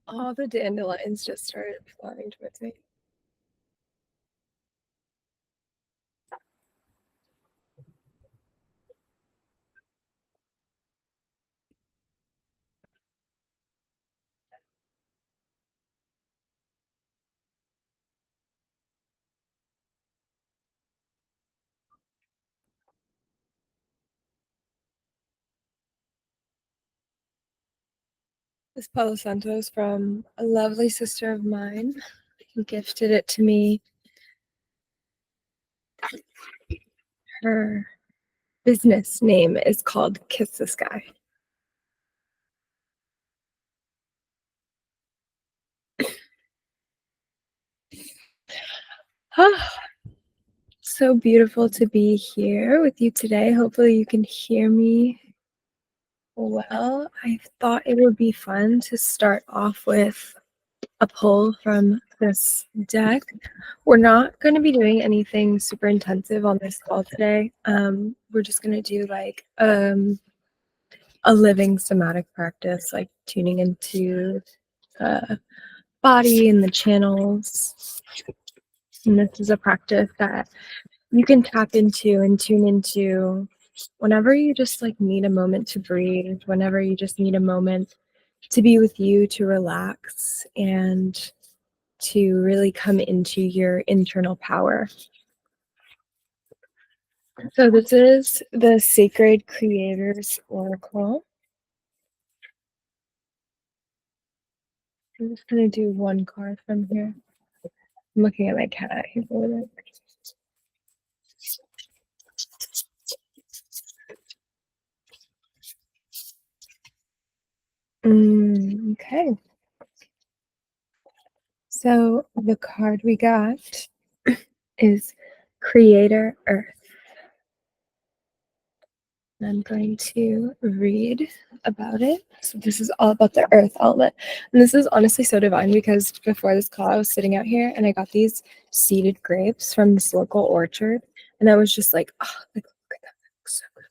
All the dandelions just started flying towards me. This Palo Santo is from a lovely sister of mine who gifted it to me. Her business name is called Kiss the Sky. So beautiful to be here with you today. Hopefully you can hear me well. I thought it would be fun to start off with a pull from this deck. We're not going to be doing anything super intensive on this call today. We're just going to do like a living somatic practice, like tuning into the body and the channels. And this is a practice that you can tap into and tune into whenever you just like need a moment to breathe, whenever you just need a moment to be with you, to relax and to really come into your internal power. So this is the Sacred Creators Oracle. I'm just going to do one card from here. I'm looking at my cat. He's over there. Okay. So the card we got is Creator Earth. I'm going to read about it. So this is all about the earth element. And this is honestly so divine because before this call, I was sitting out here and I got these seeded grapes from this local orchard. And I was just like, oh, like, look at that. That looks so good.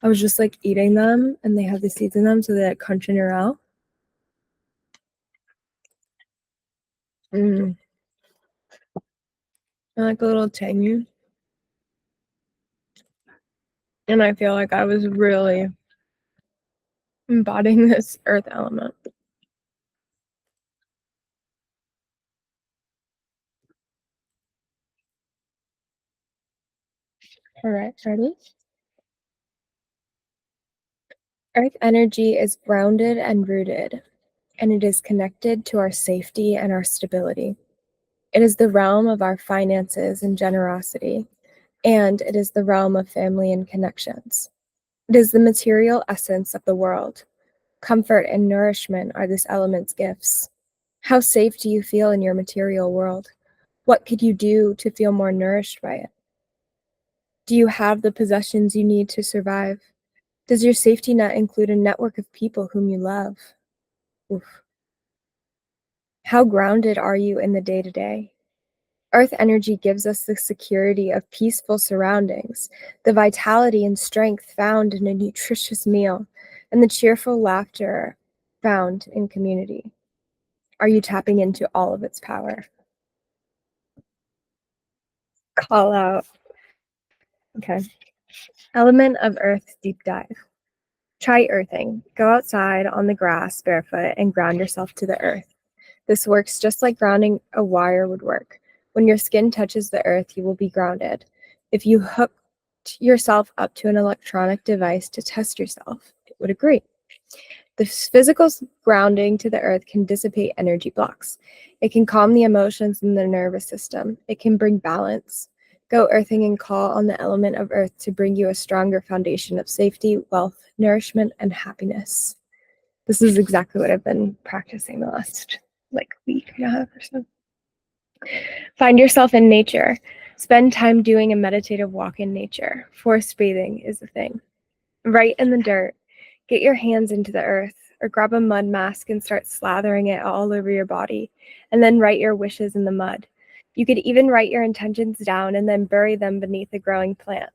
I was just like eating them and they have the seeds in them so they like crunch in your mouth. Mm. And like a little tangy. And I feel like I was really embodying this earth element. All right, ready? Earth energy is grounded and rooted, and it is connected to our safety and our stability. It is the realm of our finances and generosity, and it is the realm of family and connections. It is the material essence of the world. Comfort and nourishment are this element's gifts. How safe do you feel in your material world? What could you do to feel more nourished by it? Do you have the possessions you need to survive? Does your safety net include a network of people whom you love? Oof. How grounded are you in the day-to-day? Earth energy gives us the security of peaceful surroundings, the vitality and strength found in a nutritious meal, and the cheerful laughter found in community. Are you tapping into all of its power? Call out. Okay. Element of Earth deep dive. Try earthing. Go outside on the grass barefoot and ground yourself to the earth. This works just like grounding a wire would work. When your skin touches the earth, you will be grounded. If you hooked yourself up to an electronic device to test yourself, it would agree. The physical grounding to the earth can dissipate energy blocks. It can calm the emotions in the nervous system. It can bring balance. Go earthing and call on the element of earth to bring you a stronger foundation of safety, wealth, nourishment, and happiness. This is exactly what I've been practicing the last week and a half or so. Find yourself in nature. Spend time doing a meditative walk in nature. Forest bathing is a thing. Right in the dirt. Get your hands into the earth or grab a mud mask and start slathering it all over your body, and then write your wishes in the mud. You could even write your intentions down and then bury them beneath a growing plant.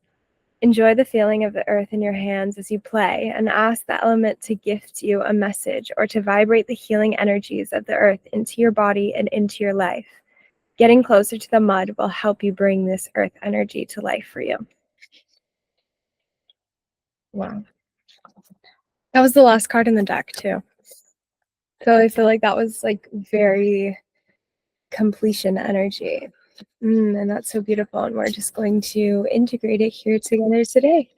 Enjoy the feeling of the earth in your hands as you play, and ask the element to gift you a message or to vibrate the healing energies of the earth into your body and into your life. Getting closer to the mud will help you bring this earth energy to life for you. Wow. That was the last card in the deck, too. So I feel like that was like very completion energy. And that's so beautiful. And we're just going to integrate it here together today.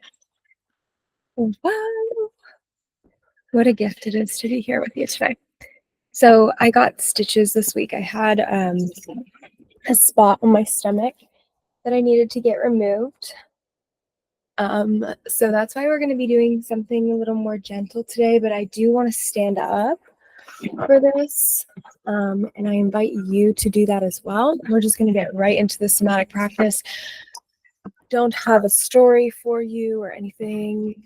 Wow. What a gift it is to be here with you today. So I got stitches this week. I had a spot on my stomach that I needed to get removed. So that's why we're going to be doing something a little more gentle today, but I do want to stand up for this. And I invite you to do that as well. We're just going to get right into the somatic practice. Don't have a story for you or anything.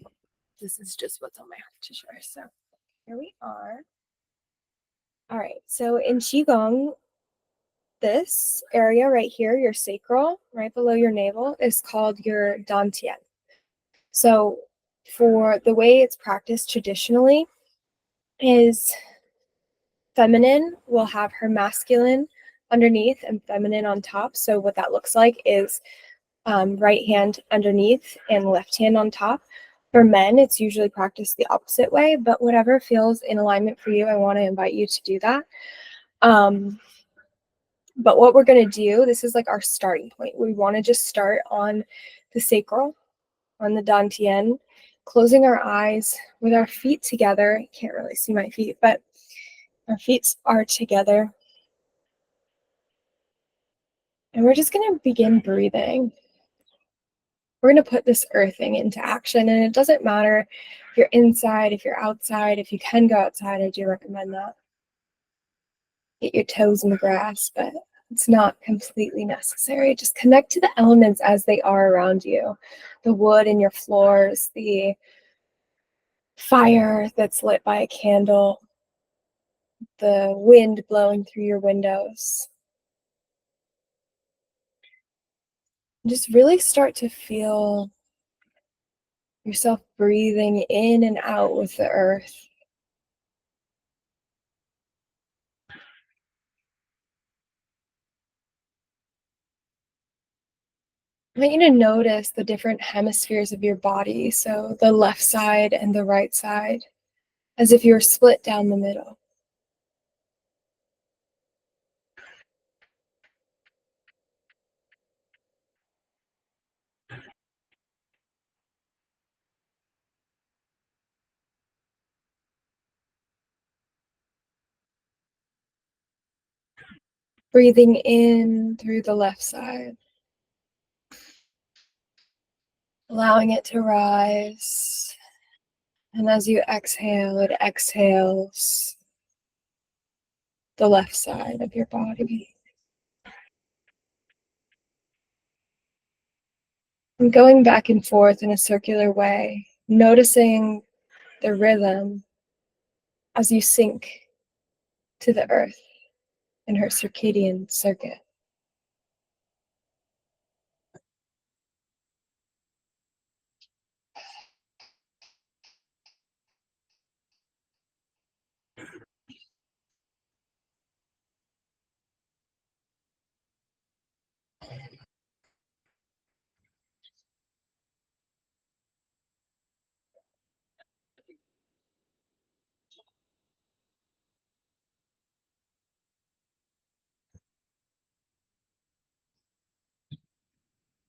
This is just what's on my heart to share. So here we are. All right. So in Qigong, this area right here, your sacral, right below your navel, is called your dantian. So for the way it's practiced traditionally is feminine will have her masculine underneath and feminine on top. So what that looks like is right hand underneath and left hand on top. For men, it's usually practiced the opposite way, but whatever feels in alignment for you, I want to invite you to do that. But what we're going to do, this is like our starting point. We want to just start on the sacral, on the dantian, closing our eyes with our feet together. You can't really see my feet, but our feet are together. And we're just going to begin breathing. We're going to put this earthing into action. And it doesn't matter if you're inside, if you're outside, if you can go outside, I do recommend that. Get your toes in the grass, but it's not completely necessary. Just connect to the elements as they are around you. The wood in your floors, the fire that's lit by a candle, the wind blowing through your windows. Just really start to feel yourself breathing in and out with the earth. I want you to notice the different hemispheres of your body, so the left side and the right side, as if you were split down the middle. Breathing in through the left side, allowing it to rise. And as you exhale, it exhales the left side of your body. And going back and forth in a circular way, noticing the rhythm as you sink to the earth in her circadian circuit.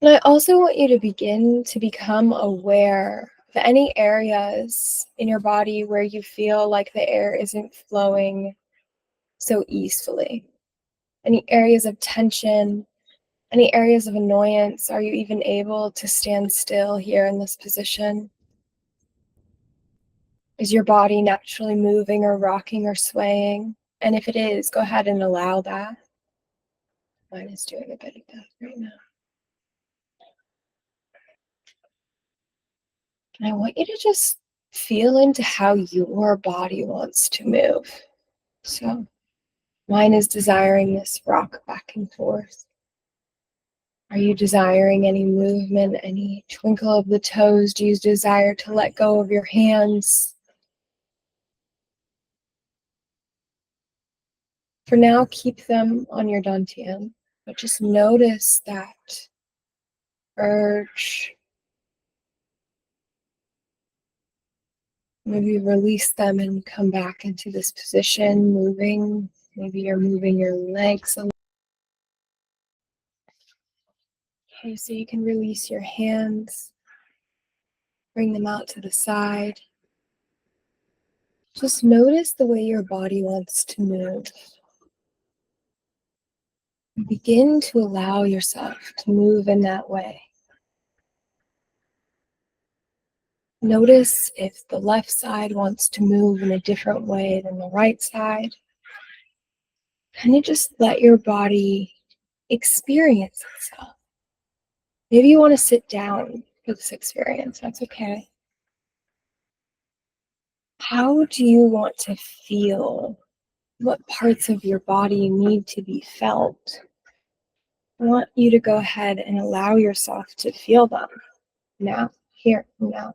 And I also want you to begin to become aware of any areas in your body where you feel like the air isn't flowing so easily. Any areas of tension, any areas of annoyance. Are you even able to stand still here in this position? Is your body naturally moving or rocking or swaying? And if it is, go ahead and allow that. Mine is doing a bit of that right now. And I want you to just feel into how your body wants to move. So mine is desiring this rock back and forth. Are you desiring any movement, any twinkle of the toes? Do you desire to let go of your hands? For now, keep them on your dantian, but just notice that urge. Maybe release them and come back into this position, moving. Maybe you're moving your legs a little. Okay, so you can release your hands, bring them out to the side. Just notice the way your body wants to move. Begin to allow yourself to move in that way. Notice if the left side wants to move in a different way than the right side. Kind of just let your body experience itself. Maybe you want to sit down for this experience. That's okay. How do you want to feel? What parts of your body need to be felt? I want you to go ahead and allow yourself to feel them now, here, now.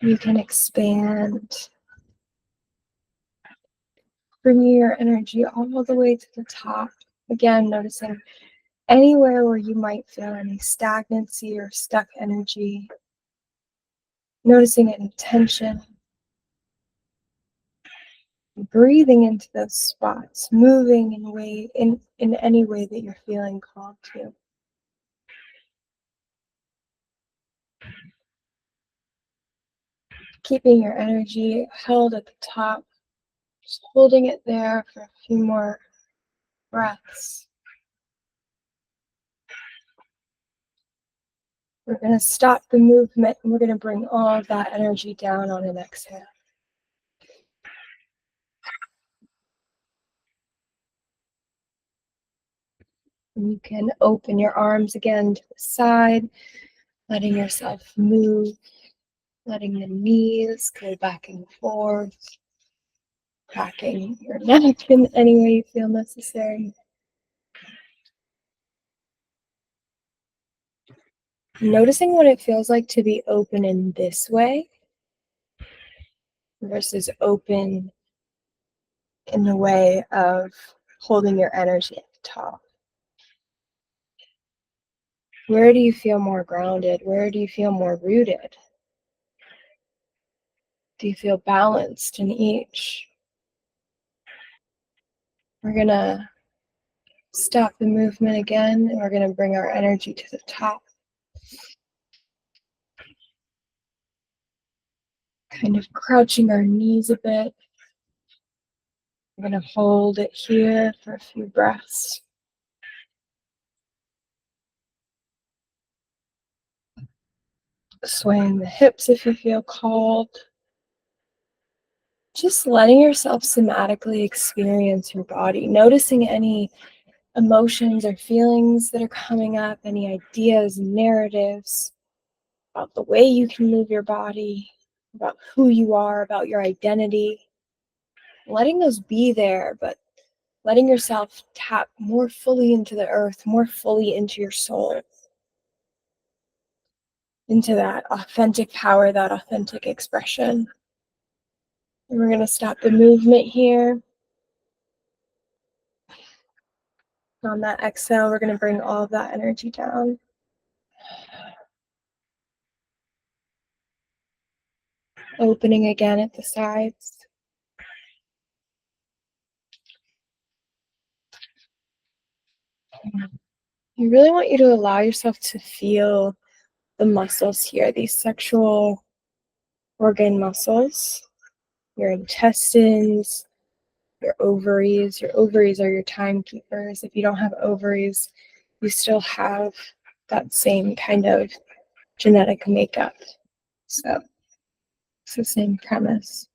You can expand, bring your energy all the way to the top. Again, noticing anywhere where you might feel any stagnancy or stuck energy. Noticing any tension. Breathing into those spots, moving in any way that you're feeling called to. Keeping your energy held at the top, just holding it there for a few more breaths. We're going to stop the movement and we're going to bring all of that energy down on an exhale. And you can open your arms again to the side, letting yourself move, letting the knees go back and forth, cracking your neck in any way you feel necessary. Noticing what it feels like to be open in this way versus open in the way of holding your energy at the top. Where do you feel more grounded? Where do you feel more rooted? Do you feel balanced in each? We're going to stop the movement again, and we're going to bring our energy to the top. Kind of crouching our knees a bit. We're going to hold it here for a few breaths. Swaying the hips if you feel called. Just letting yourself somatically experience your body, noticing any emotions or feelings that are coming up, any ideas and narratives about the way you can move your body, about who you are, about your identity. Letting those be there, but letting yourself tap more fully into the earth, more fully into your soul, into that authentic power, that authentic expression. And we're going to stop the movement here. On that exhale, we're going to bring all of that energy down. Opening again at the sides. I really want you to allow yourself to feel the muscles here, these sexual organ muscles, your intestines, your ovaries. Your ovaries are your timekeepers. If you don't have ovaries, you still have that same kind of genetic makeup. So it's the same premise.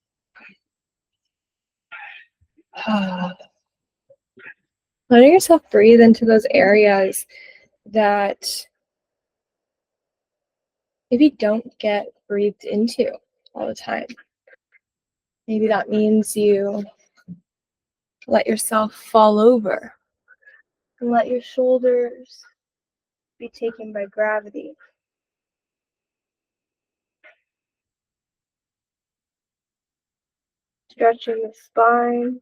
Letting yourself breathe into those areas that maybe don't get breathed into all the time. Maybe that means you Let yourself fall over. And let your shoulders be taken by gravity. Stretching the spine.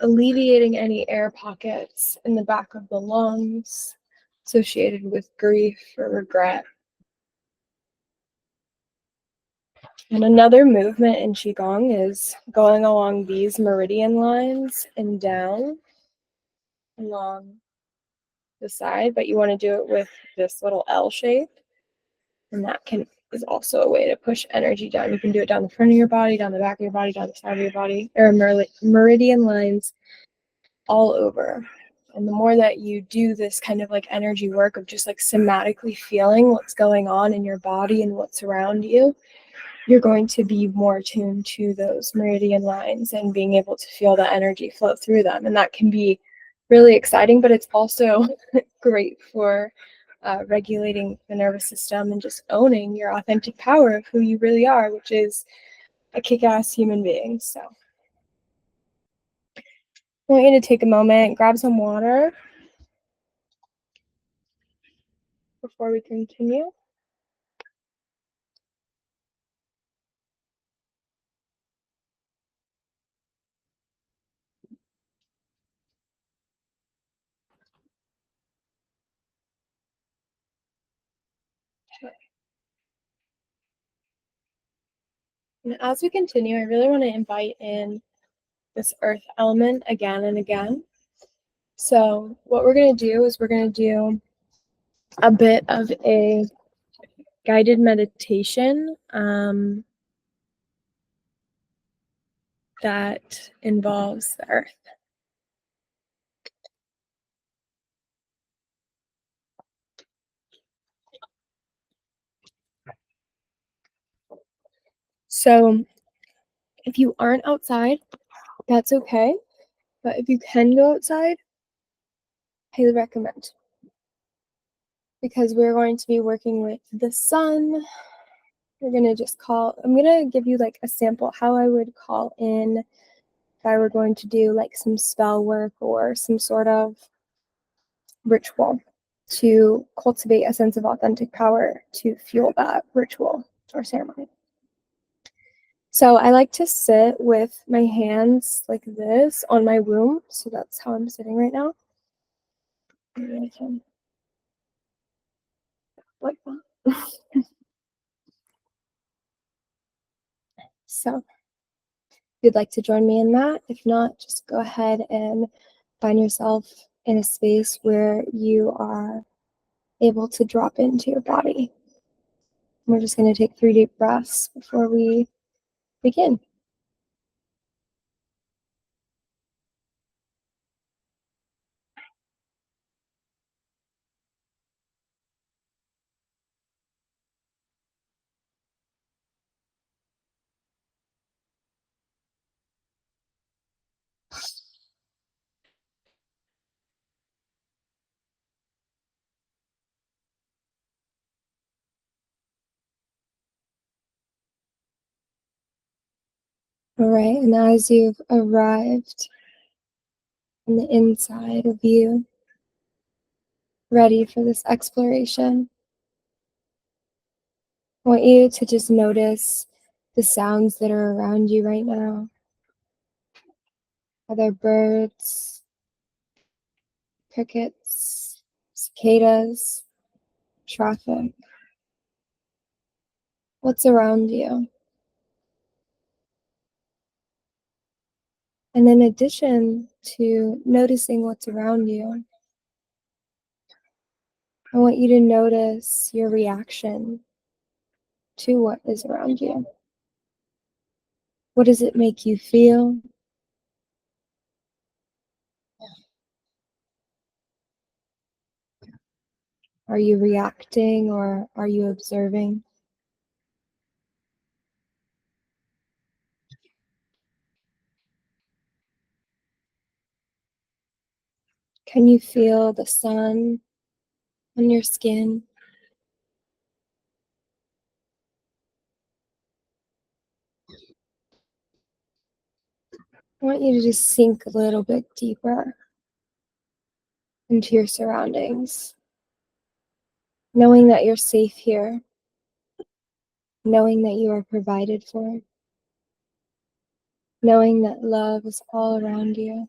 Alleviating any air pockets in the back of the lungs associated with grief or regret. And another movement in Qigong is going along these meridian lines and down along the side, but you want to do it with this little L shape. And that is also a way to push energy down. You can do it down the front of your body, down the back of your body, down the side of your body. There are meridian lines all over. And the more that you do this kind of like energy work of just like somatically feeling what's going on in your body and what's around you, you're going to be more attuned to those meridian lines and being able to feel the energy flow through them. And that can be really exciting, but it's also great for regulating the nervous system and just owning your authentic power of who you really are, which is a kick-ass human being. So I want you to take a moment, grab some water before we continue. And as we continue, I really want to invite in this earth element again and again. So what we're going to do is we're going to do a bit of a guided meditation that involves the earth. So if you aren't outside, that's okay. But if you can go outside, highly recommend. Because we're going to be working with the sun. We're going to I'm going to give you like a sample how I would call in if I were going to do like some spell work or some sort of ritual to cultivate a sense of authentic power to fuel that ritual or ceremony. So I like to sit with my hands like this on my womb. So that's how I'm sitting right now. Maybe I can like that. So if you'd like to join me in that, if not, just go ahead and find yourself in a space where you are able to drop into your body. We're just going to take 3 deep breaths before we begin. All right, and as you've arrived on the inside of you, ready for this exploration, I want you to just notice the sounds that are around you right now. Are there birds, crickets, cicadas, traffic? What's around you? And in addition to noticing what's around you, I want you to notice your reaction to what is around you. What does it make you feel? Are you reacting or are you observing? Can you feel the sun on your skin? I want you to just sink a little bit deeper into your surroundings, knowing that you're safe here, knowing that you are provided for, knowing that love is all around you.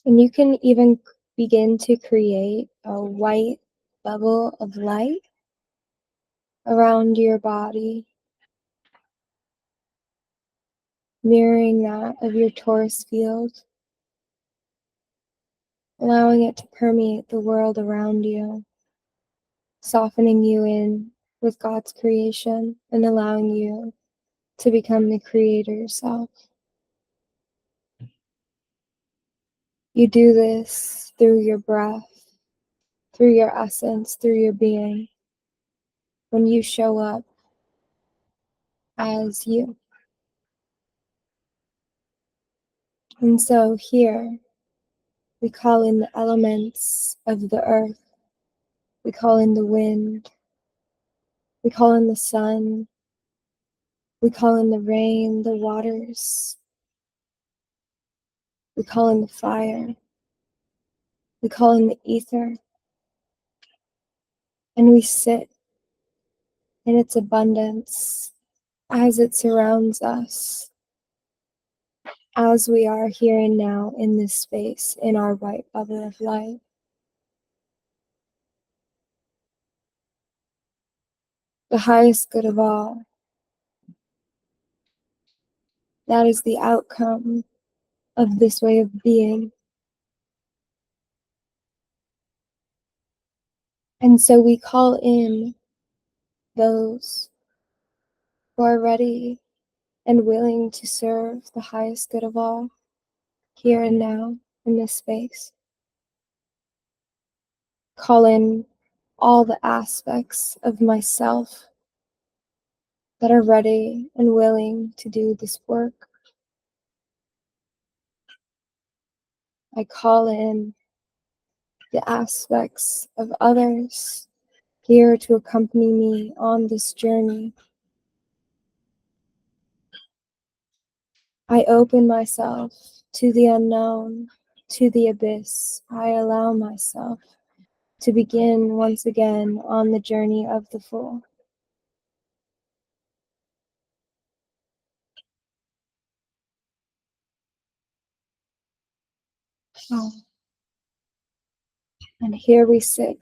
And you can even begin to create a white bubble of light around your body, mirroring that of your torus field, allowing it to permeate the world around you, softening you in with God's creation and allowing you to become the creator yourself. You do this through your breath, through your essence, through your being, when you show up as you. And so here, we call in the elements of the earth. We call in the wind. We call in the sun. We call in the rain, the waters. We call in the fire. We call in the ether. And we sit in its abundance as it surrounds us, as we are here and now in this space, in our white bubble of light. The highest good of all. That is the outcome of this way of being. And so we call in those who are ready and willing to serve the highest good of all here and now in this space. Call in all the aspects of myself that are ready and willing to do this work. I call in the aspects of others here to accompany me on this journey. I open myself to the unknown, to the abyss. I allow myself to begin once again on the journey of the full. Oh. And here we sit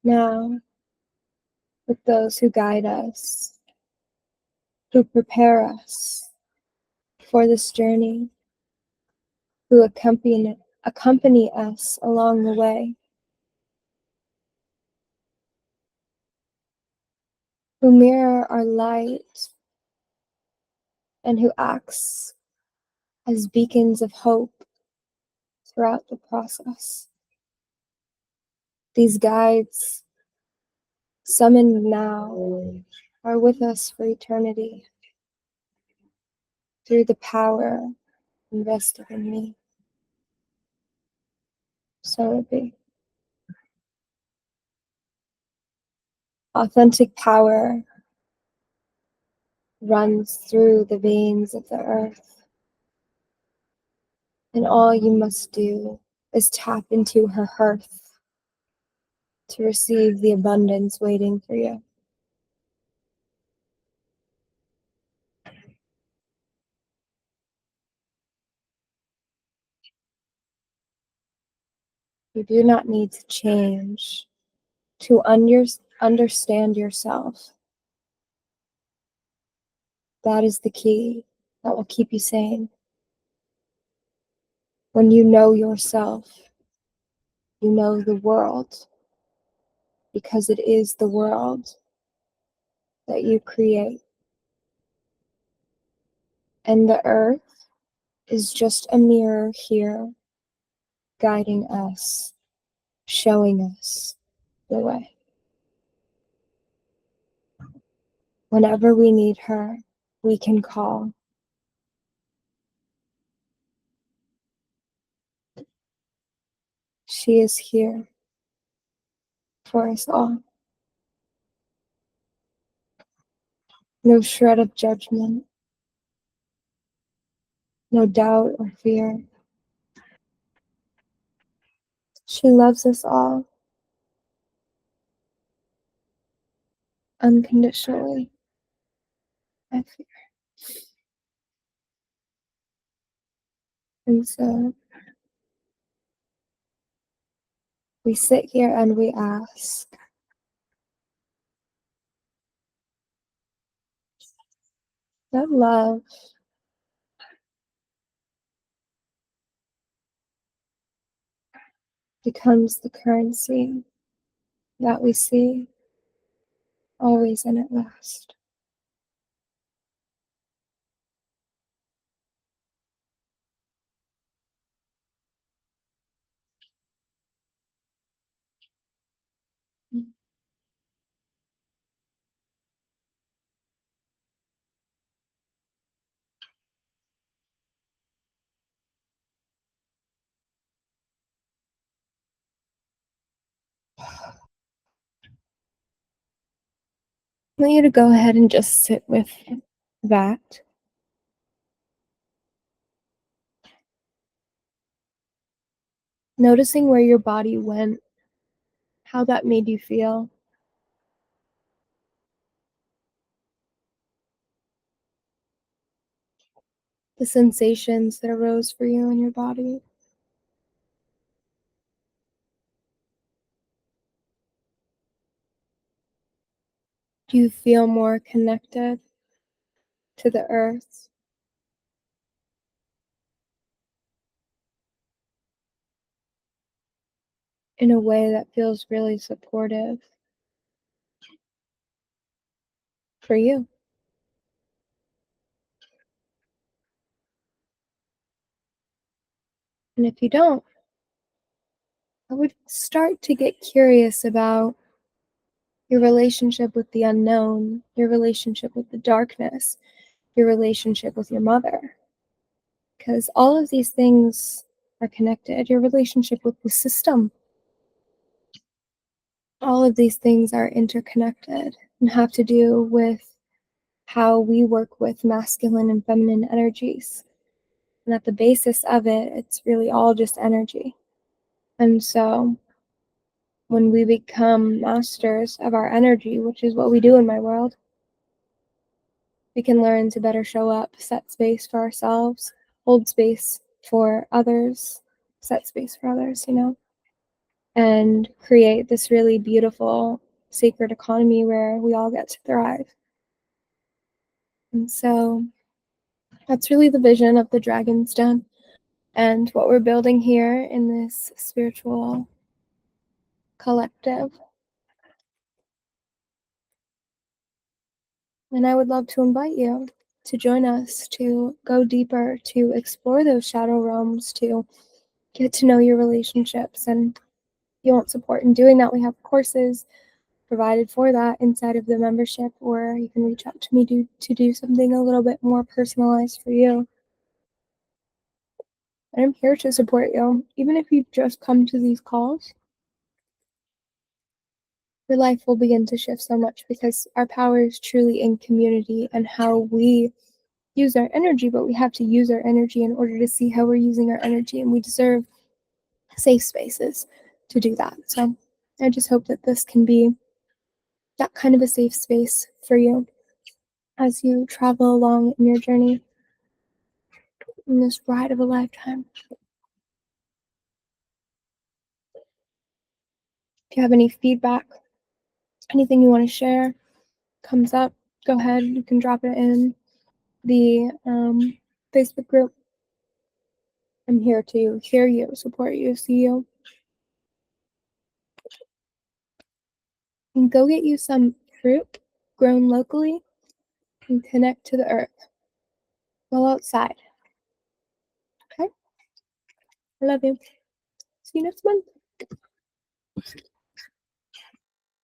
now with those who guide us, who prepare us for this journey, who accompany us along the way, who mirror our light and who acts as beacons of hope throughout the process. These guides, summoned now, are with us for eternity through the power invested in me. So it be. Authentic power runs through the veins of the earth, and all you must do is tap into her hearth to receive the abundance waiting for you. You do not need to change to understand yourself. That is the key that will keep you sane. When you know yourself, you know the world, because it is the world that you create. And the earth is just a mirror here, guiding us, showing us the way. Whenever we need her, we can call. She is here for us all. No shred of judgment, no doubt or fear. She loves us all unconditionally. I feel. And so we sit here and we ask, that love becomes the currency that we see always and at last. I want you to go ahead and just sit with that. Noticing where your body went, how that made you feel. The sensations that arose for you in your body. Do you feel more connected to the earth? In a way that feels really supportive for you? And if you don't, I would start to get curious about your relationship with the unknown, your relationship with the darkness, your relationship with your mother. Because all of these things are connected. Your relationship with the system, all of these things are interconnected and have to do with how we work with masculine and feminine energies. And at the basis of it, it's really all just energy. And so when we become masters of our energy, which is what we do in my world, we can learn to better show up, set space for ourselves, hold space for others, set space for others, and create this really beautiful sacred economy where we all get to thrive. And so that's really the vision of the Dragon's Den and what we're building here in this spiritual collective. And I would love to invite you to join us, to go deeper, to explore those shadow realms, to get to know your relationships. And if you want support in doing that, we have courses provided for that inside of the membership, or you can reach out to me to do something a little bit more personalized for you. And I'm here to support you. Even if you just come to these calls, your life will begin to shift so much because our power is truly in community and how we use our energy, but we have to use our energy in order to see how we're using our energy, and we deserve safe spaces to do that. So I just hope that this can be that kind of a safe space for you as you travel along in your journey in this ride of a lifetime. If you have any feedback, anything you want to share comes up, go ahead, you can drop it in the Facebook group. I'm here to hear you, support you, see you. And go get you some fruit grown locally and connect to the earth. Go outside. Okay? I love you. See you next month.